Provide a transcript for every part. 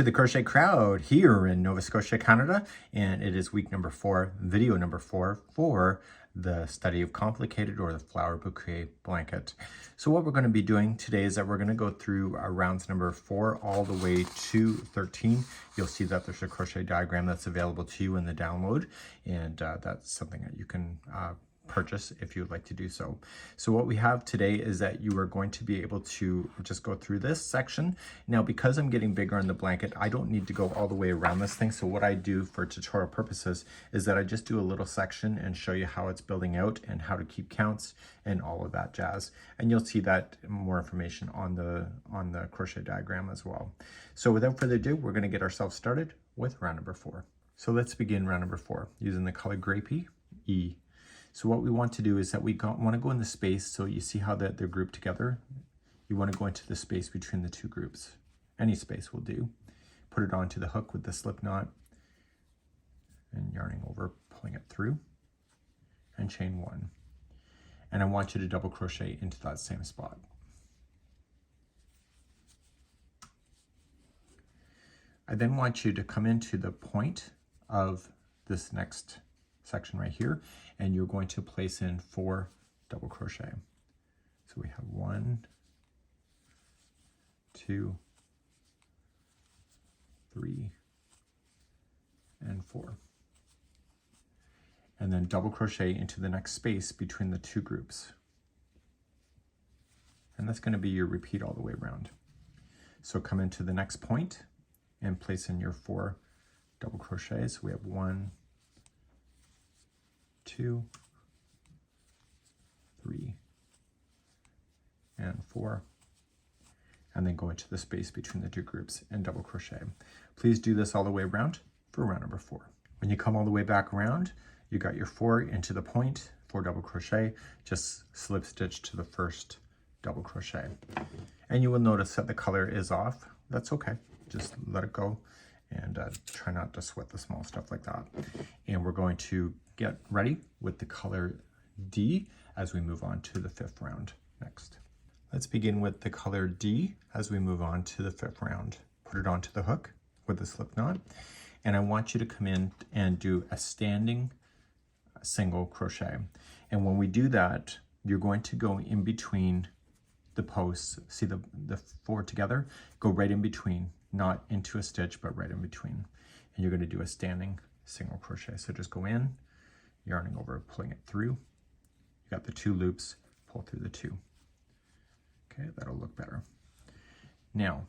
to the crochet crowd here in Nova Scotia, Canada, and it is week number 4, video number 4 for the study of complicated or the flower bouquet blanket. So what we're going to be doing today is that we're going to go through rounds number 4 all the way to 13. You'll see that there's a crochet diagram that's available to you in the download, and that's something that you can purchase if you would like to do so. So what we have today is that you are going to be able to just go through this section. Now, because I'm getting bigger on the blanket, I don't need to go all the way around this thing. So what I do for tutorial purposes is that I just do a little section and show you how it's building out and how to keep counts and all of that jazz. And you'll see that more information on the crochet diagram as well. So without further ado, we're going to get ourselves started with round number 4. So let's begin round number 4 using the color grapey E. So what we want to do is that we want to go in the space, so you see how they're grouped together. You want to go into the space between the two groups. Any space will do. Put it onto the hook with the slip knot and yarning over, pulling it through, and chain 1. And I want you to double crochet into that same spot. I then want you to come into the point of this next section right here, and you're going to place in 4 double crochet. So we have 1, 2, 3, and 4. And then double crochet into the next space between the two groups. And that's going to be your repeat all the way around. So come into the next point and place in your 4 double crochets. We have 1, 2, 3, and 4, and then go into the space between the two groups and double crochet. Please do this all the way around for round number 4. When you come all the way back around, you got your 4 into the point, 4 double crochet, just slip stitch to the first double crochet. And you will notice that the color is off. That's okay, just let it go. And try not to sweat the small stuff like that. And we're going to get ready with the color D as we move on to the 5th round next. Let's begin with the color D as we move on to the 5th round. Put it onto the hook with the slip knot. And I want you to come in and do a standing single crochet. And when we do that, you're going to go in between the posts. See the 4 together? Go right in between. Not into a stitch, but right in between. And you're going to do a standing single crochet. So just go in, yarning over, pulling it through. You got the 2 loops, pull through the 2. Okay, that'll look better. Now,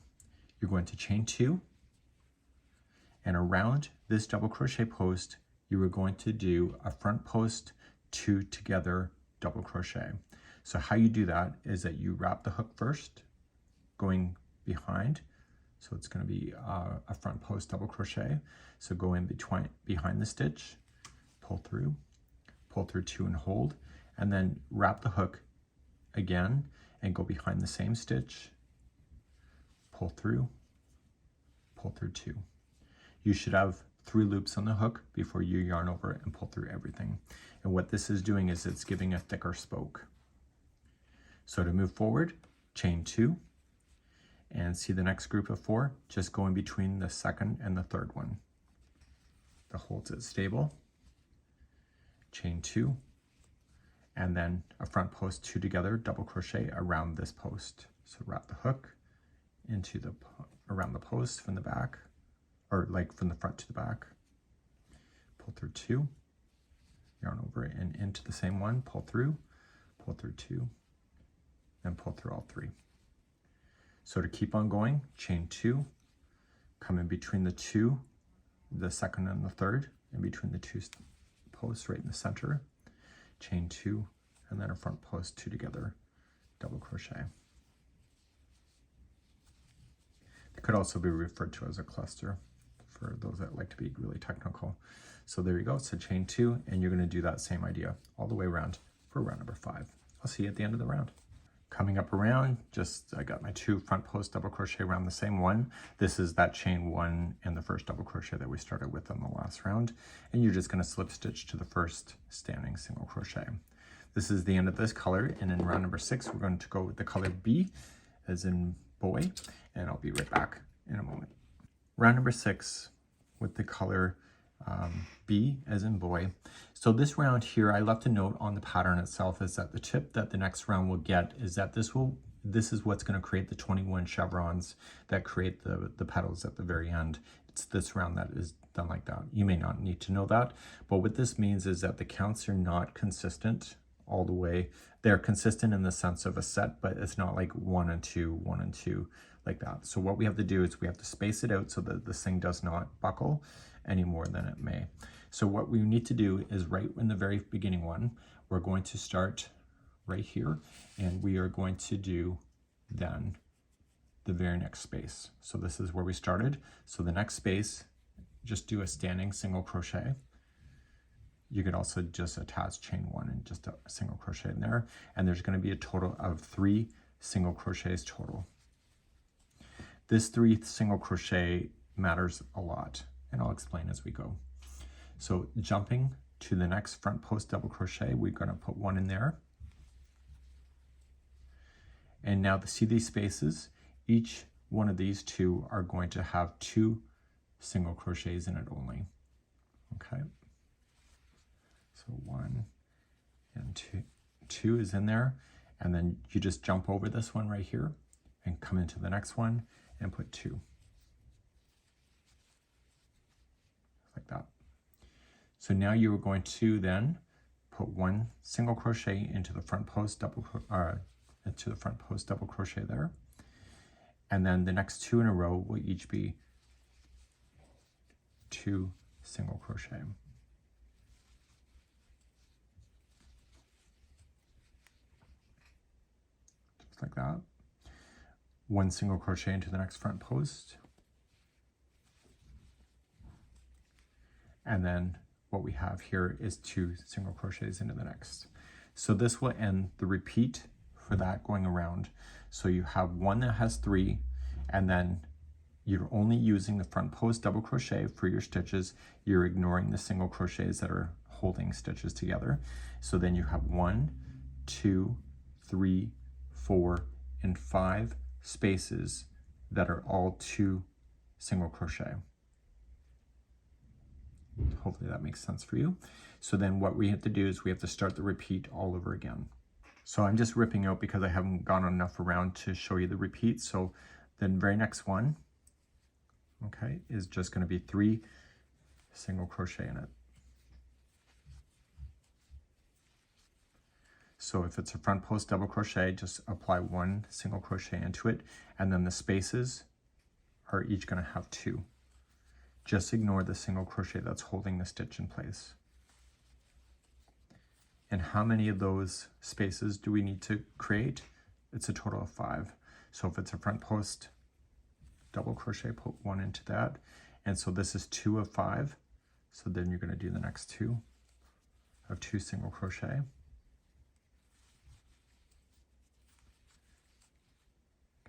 you're going to chain 2, and around this double crochet post, you are going to do a front post, 2 together double crochet. So how you do that is that you wrap the hook first, going behind. So it's going to be a front post double crochet. So go in behind the stitch, pull through 2 and hold, and then wrap the hook again and go behind the same stitch, pull through 2. You should have 3 loops on the hook before you yarn over it and pull through everything. And what this is doing is it's giving a thicker spoke. So to move forward, chain 2. And see the next group of 4, just go in between the 2nd and the 3rd one. That holds it stable. Chain 2, and then a front post 2 together, double crochet around this post. So wrap the hook into around the post from the back, or like from the front to the back. Pull through 2, yarn over it and into the same one, pull through 2, and pull through all 3. So to keep on going, chain 2, come in between the 2, the 2nd and the 3rd, in between the 2 posts right in the center, chain 2, and then a front post 2 together, double crochet. It could also be referred to as a cluster for those that like to be really technical. So there you go, so chain 2, and you're going to do that same idea all the way around for round number 5. I'll see you at the end of the round. Coming up around, I got my 2 front post double crochet around the same one. This is that chain 1 and the first double crochet that we started with on the last round. And you're just going to slip stitch to the first standing single crochet. This is the end of this color, and in round number 6, we're going to go with the color B, as in boy, and I'll be right back in a moment. Round number 6 with the color B as in boy. So this round here, I left a note on the pattern itself is that the tip that the next round will get is that this is what's going to create the 21 chevrons that create the petals at the very end. It's this round that is done like that. You may not need to know that, but what this means is that the counts are not consistent all the way. They're consistent in the sense of a set, but it's not like 1 and 2, 1 and 2 like that. So what we have to do is we have to space it out so that this thing does not buckle any more than it may. So what we need to do is right in the very beginning one, we're going to start right here, and we are going to do then the very next space. So this is where we started. So the next space, just do a standing single crochet. You could also just attach chain 1 and just a single crochet in there. And there's going to be a total of 3 single crochets total. This 3 single crochet matters a lot, and I'll explain as we go. So jumping to the next front post double crochet, we're going to put 1 in there. And now to see these spaces, each one of these 2 are going to have 2 single crochets in it only. Okay. So 1 and 2. 2 is in there, and then you just jump over this one right here and come into the next one and put 2. Like that. So now you are going to then put 1 single crochet into the front post double crochet there. And then the next 2 in a row will each be 2 single crochet. Just like that. 1 single crochet into the next front post. And then what we have here is 2 single crochets into the next. So this will end the repeat for that going around. So you have 1 that has 3, and then you're only using the front post double crochet for your stitches. You're ignoring the single crochets that are holding stitches together. So then you have 1, 2, 3, 4, and 5 spaces that are all 2 single crochet. Hopefully that makes sense for you. So then what we have to do is we have to start the repeat all over again. So I'm just ripping out because I haven't gone enough around to show you the repeat. So the very next one, okay, is just going to be 3 single crochet in it. So if it's a front post double crochet, just apply 1 single crochet into it, and then the spaces are each going to have 2. Just ignore the single crochet that's holding the stitch in place. And how many of those spaces do we need to create? It's a total of 5. So if it's a front post double crochet, put 1 into that. And so this is 2 of 5. So then you're going to do the next 2 of 2 single crochet.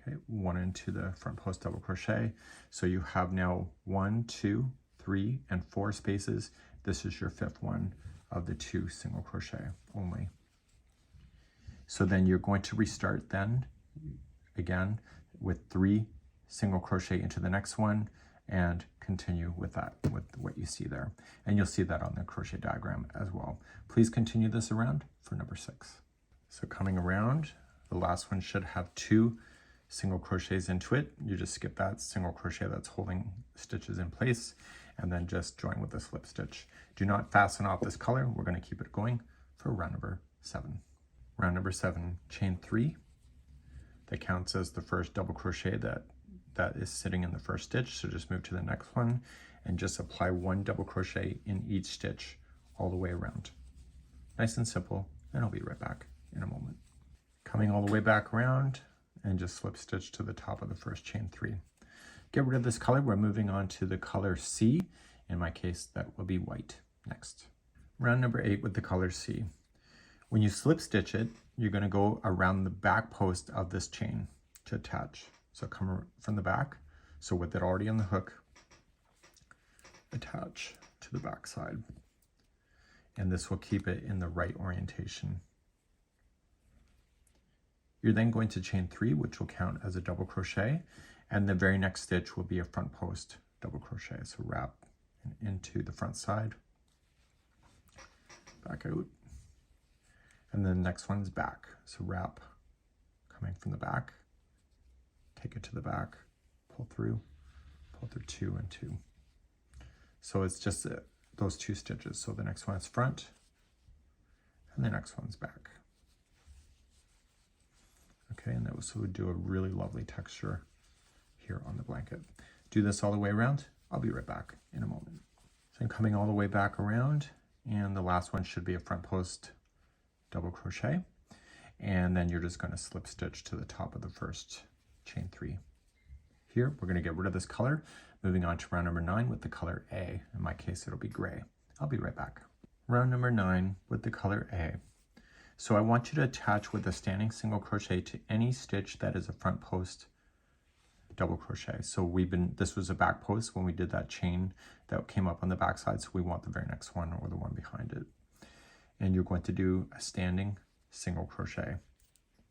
Okay, 1 into the front post double crochet. So you have now 1, 2, 3, and 4 spaces. This is your 5th one of the 2 single crochet only. So then you're going to restart then again with 3 single crochet into the next one and continue with that, with what you see there. And you'll see that on the crochet diagram as well. Please continue this around for number 6. So coming around, the last one should have 2 single crochets into it. You just skip that single crochet that's holding stitches in place, and then just join with a slip stitch. Do not fasten off this color. We're going to keep it going for round number 7. Round number 7, chain 3. That counts as the first double crochet that is sitting in the first stitch. So just move to the next one and just apply 1 double crochet in each stitch all the way around. Nice and simple, and I'll be right back in a moment. Coming all the way back around and just slip stitch to the top of the first chain 3. Get rid of this color. We're moving on to the color C. In my case, that will be white next. Round number 8 with the color C. When you slip stitch it, you're going to go around the back post of this chain to attach. So come from the back. So with it already on the hook, attach to the back side. And this will keep it in the right orientation. You're then going to chain 3, which will count as a double crochet, and the very next stitch will be a front post double crochet. So wrap into the front side, back out, and then the next one's back. So wrap coming from the back, take it to the back, pull through 2 and 2. So it's just those 2 stitches. So the next one is front and the next one's back. Okay, and that was, so we do a really lovely texture here on the blanket. Do this all the way around. I'll be right back in a moment. So I'm coming all the way back around, and the last one should be a front post double crochet, and then you're just going to slip stitch to the top of the first chain 3. Here we're going to get rid of this color, moving on to round number 9 with the color A. In my case it'll be gray. I'll be right back. Round number 9 with the color A. So I want you to attach with a standing single crochet to any stitch that is a front post double crochet. So this was a back post when we did that chain that came up on the back side, so we want the very next one or the one behind it. And you're going to do a standing single crochet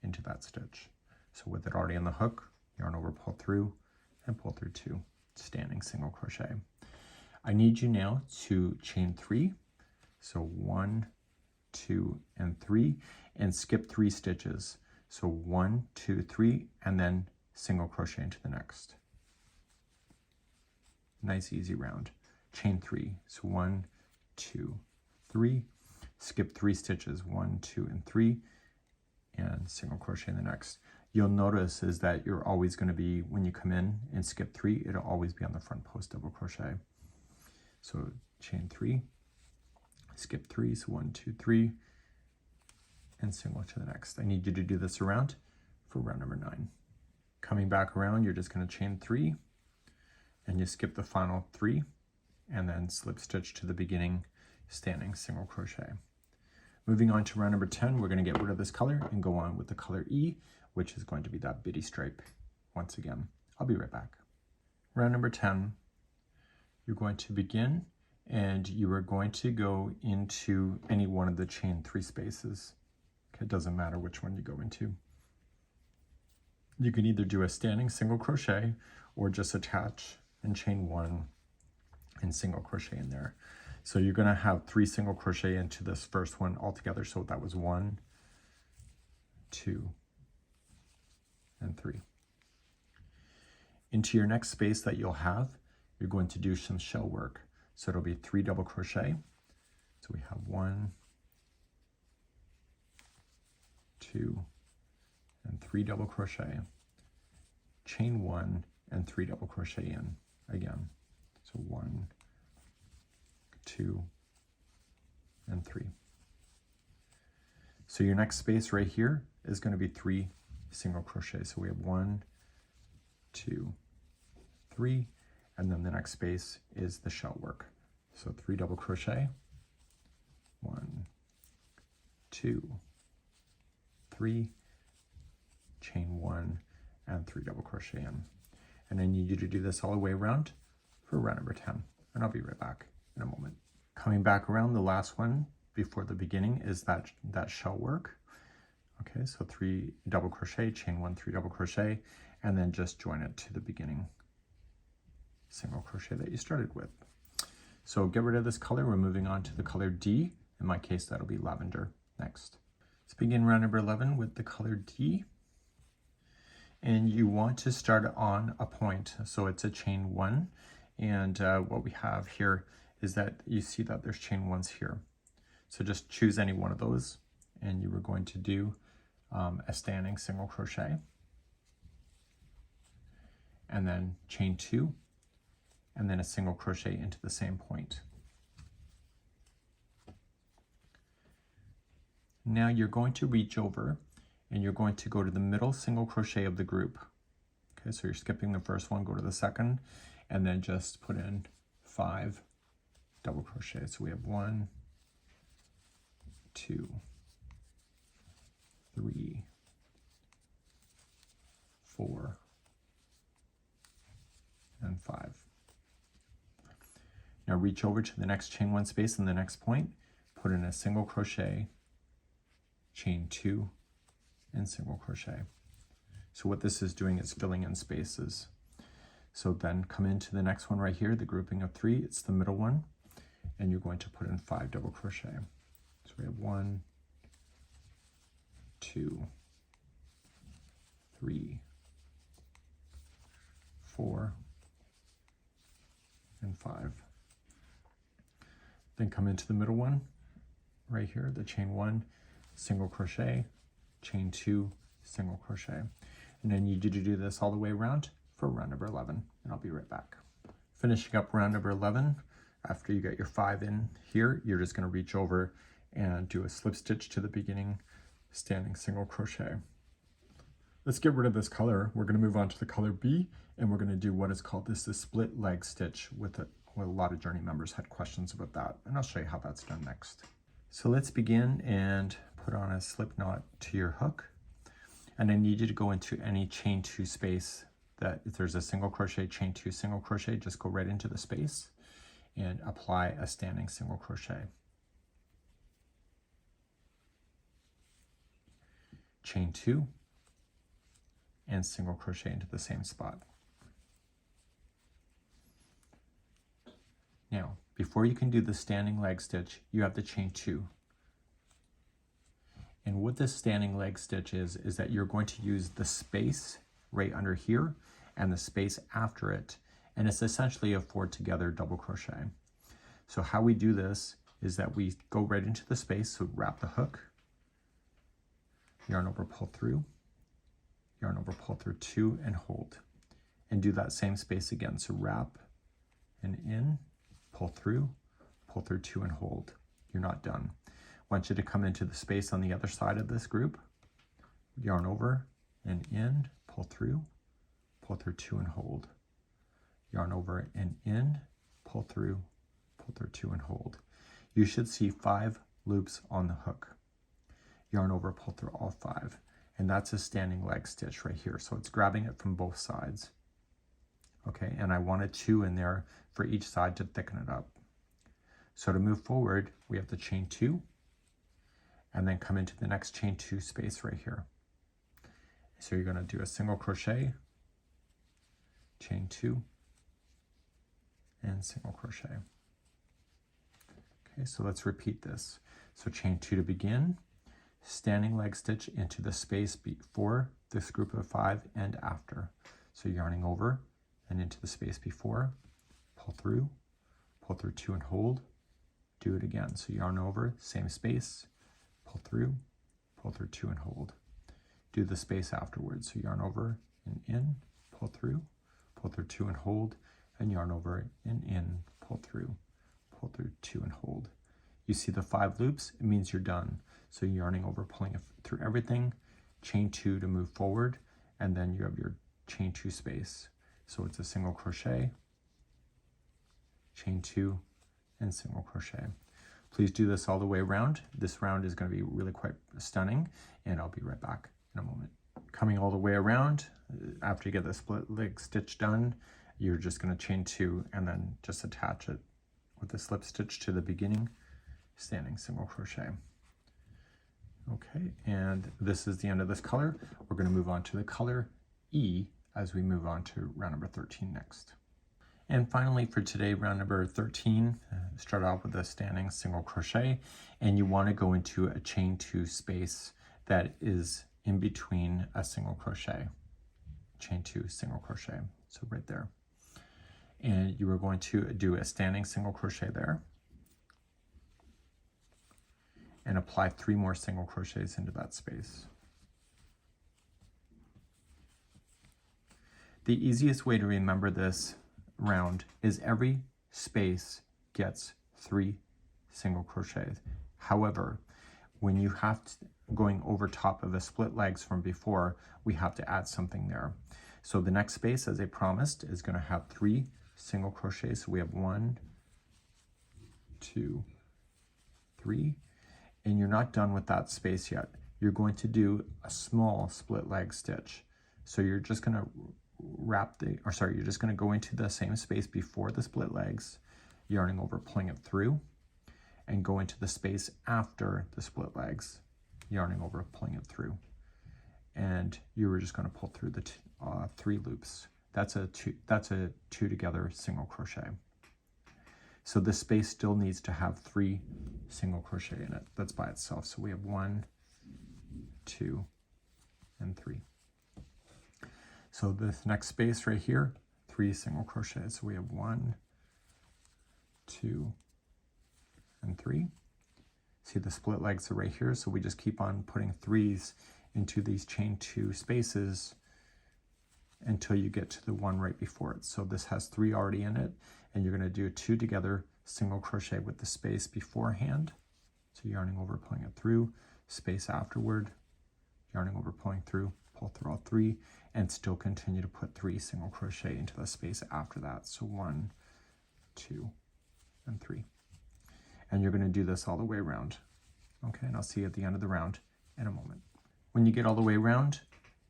into that stitch. So with it already on the hook, yarn over, pull through, and pull through 2, standing single crochet. I need you now to chain 3. So 1, 2, and 3, and skip 3 stitches. So 1, 2, 3, and then single crochet into the next. Nice easy round. Chain 3. So 1, 2, 3, skip 3 stitches, 1, 2, and 3, and single crochet in the next. You'll notice is that you're always going to be, when you come in and skip 3, it'll always be on the front post double crochet. So chain 3, skip 3, so 1, 2, 3, and single to the next. I need you to do this around for round number 9. Coming back around, you're just going to chain 3, and you skip the final 3, and then slip stitch to the beginning standing single crochet. Moving on to round number 10, we're going to get rid of this color and go on with the color E, which is going to be that bitty stripe once again. I'll be right back. Round number 10, you're going to begin, and you are going to go into any one of the chain 3 spaces. Okay, it doesn't matter which one you go into. You can either do a standing single crochet or just attach and chain 1 and single crochet in there. So you're going to have 3 single crochet into this first one altogether. So that was 1, 2, and 3. Into your next space that you'll have, you're going to do some shell work. So it'll be 3 double crochet. So we have 1, 2, and 3 double crochet, chain 1, and 3 double crochet in again. So 1, 2, and 3. So your next space right here is going to be 3 single crochet. So we have 1, 2, 3, and then the next space is the shell work. So 3 double crochet, 1, 2, 3, chain 1, and 3 double crochet in. And I need you to do this all the way around for round number 10, and I'll be right back in a moment. Coming back around, the last one before the beginning is that shell work. Okay, so 3 double crochet, chain 1, 3 double crochet, and then just join it to the beginning single crochet that you started with. So get rid of this color. We're moving on to the color D. In my case, that'll be lavender next. Let's begin round number 11 with the color D. And you want to start on a point. So it's a chain 1. And what we have here is that you see that there's chain 1s here. So just choose any one of those. And you were going to do a standing single crochet. And then chain 2. And then a single crochet into the same point. Now you're going to reach over and you're going to go to the middle single crochet of the group. Okay, so you're skipping the first one, go to the second, and then just put in 5 double crochets. So we have 1, 2, 3, 4, and 5. Now reach over to the next chain 1 space in the next point, put in a single crochet, chain 2, and single crochet. So what this is doing is filling in spaces. So then come into the next one right here, the grouping of 3, it's the middle one, and you're going to put in 5 double crochet. So we have 1, 2, 3, 4, and 5. Then come into the middle one right here, the chain 1, single crochet, chain 2, single crochet. And then you need to do this all the way around for round number 11, and I'll be right back. Finishing up round number 11, after you get your 5 in here, you're just going to reach over and do a slip stitch to the beginning, standing single crochet. Let's get rid of this color. We're going to move on to the color B, and we're going to do what is called the split leg stitch with a lot of Journey members had questions about that, and I'll show you how that's done next. So let's begin and put on a slip knot to your hook, and I need you to go into any chain 2 space that if there's a single crochet, chain 2, single crochet, just go right into the space and apply a standing single crochet. Chain 2 and single crochet into the same spot. Now, before you can do the standing leg stitch, you have to chain 2. And what this standing leg stitch is that you're going to use the space right under here and the space after it, and it's essentially a 4 together double crochet. So how we do this is that we go right into the space, so wrap the hook, yarn over, pull through, yarn over, pull through 2, and hold. And do that same space again, so wrap and in, pull through 2, and hold. You're not done. I want you to come into the space on the other side of this group, yarn over and in, pull through 2, and hold. Yarn over and in, pull through 2, and hold. You should see 5 loops on the hook. Yarn over, pull through all 5, and that's a standing leg stitch right here. So it's grabbing it from both sides. Okay, and I wanted 2 in there for each side to thicken it up. So to move forward, we have to chain 2 and then come into the next chain 2 space right here. So you're going to do a single crochet, chain 2, and single crochet. Okay, so let's repeat this. So chain 2 to begin, standing leg stitch into the space before this group of 5 and after. So yarning over and into the space before, pull through 2, and hold. Do it again. So yarn over, same space, pull through 2, and hold. Do the space afterwards. So yarn over and in, pull through 2, and hold, and yarn over and in, pull through 2, and hold. You see the 5 loops, it means you're done. So yarning over, pulling through everything, chain 2 to move forward, and then you have your chain 2 space. So it's a single crochet, chain 2, and single crochet. Please do this all the way around. This round is going to be really quite stunning, and I'll be right back in a moment. Coming all the way around, after you get the split leg stitch done, you're just going to chain 2 and then just attach it with the slip stitch to the beginning, standing single crochet. Okay, and this is the end of this color. We're going to move on to the color E as we move on to round number 13 next. And finally for today, round number 13, start off with a standing single crochet, and you want to go into a chain 2 space that is in between a single crochet, chain 2, single crochet, so right there. And you are going to do a standing single crochet there and apply 3 more single crochets into that space. The easiest way to remember this round is every space gets 3 single crochets. However, when you have to, going over top of the split legs from before, we have to add something there. So the next space, as I promised, is going to have 3 single crochets. So we have 1, 2, 3, and you're not done with that space yet. You're going to do a small split leg stitch. So you're just going to you're just going to go into the same space before the split legs, yarning over, pulling it through, and go into the space after the split legs, yarning over, pulling it through. And you were just going to pull through the 3 loops. That's a two together single crochet. So this space still needs to have 3 single crochet in it. That's by itself. So we have 1, 2, and 3. So this next space right here, 3 single crochets. So we have 1, 2, and 3. See, the split legs are right here, so we just keep on putting 3s into these chain 2 spaces until you get to the one right before it. So this has 3 already in it, and you're going to do 2 together single crochet with the space beforehand. So yarning over, pulling it through, space afterward, yarning over, pulling through, pull through all 3, and still continue to put 3 single crochet into the space after that. So 1, 2, and 3. And you're going to do this all the way around. Okay, and I'll see you at the end of the round in a moment. When you get all the way around,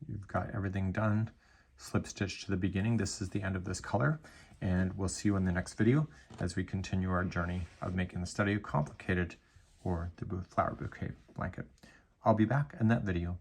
you've got everything done. Slip stitch to the beginning. This is the end of this color, and we'll see you in the next video as we continue our journey of making the Study of Complicated or the flower bouquet blanket. I'll be back in that video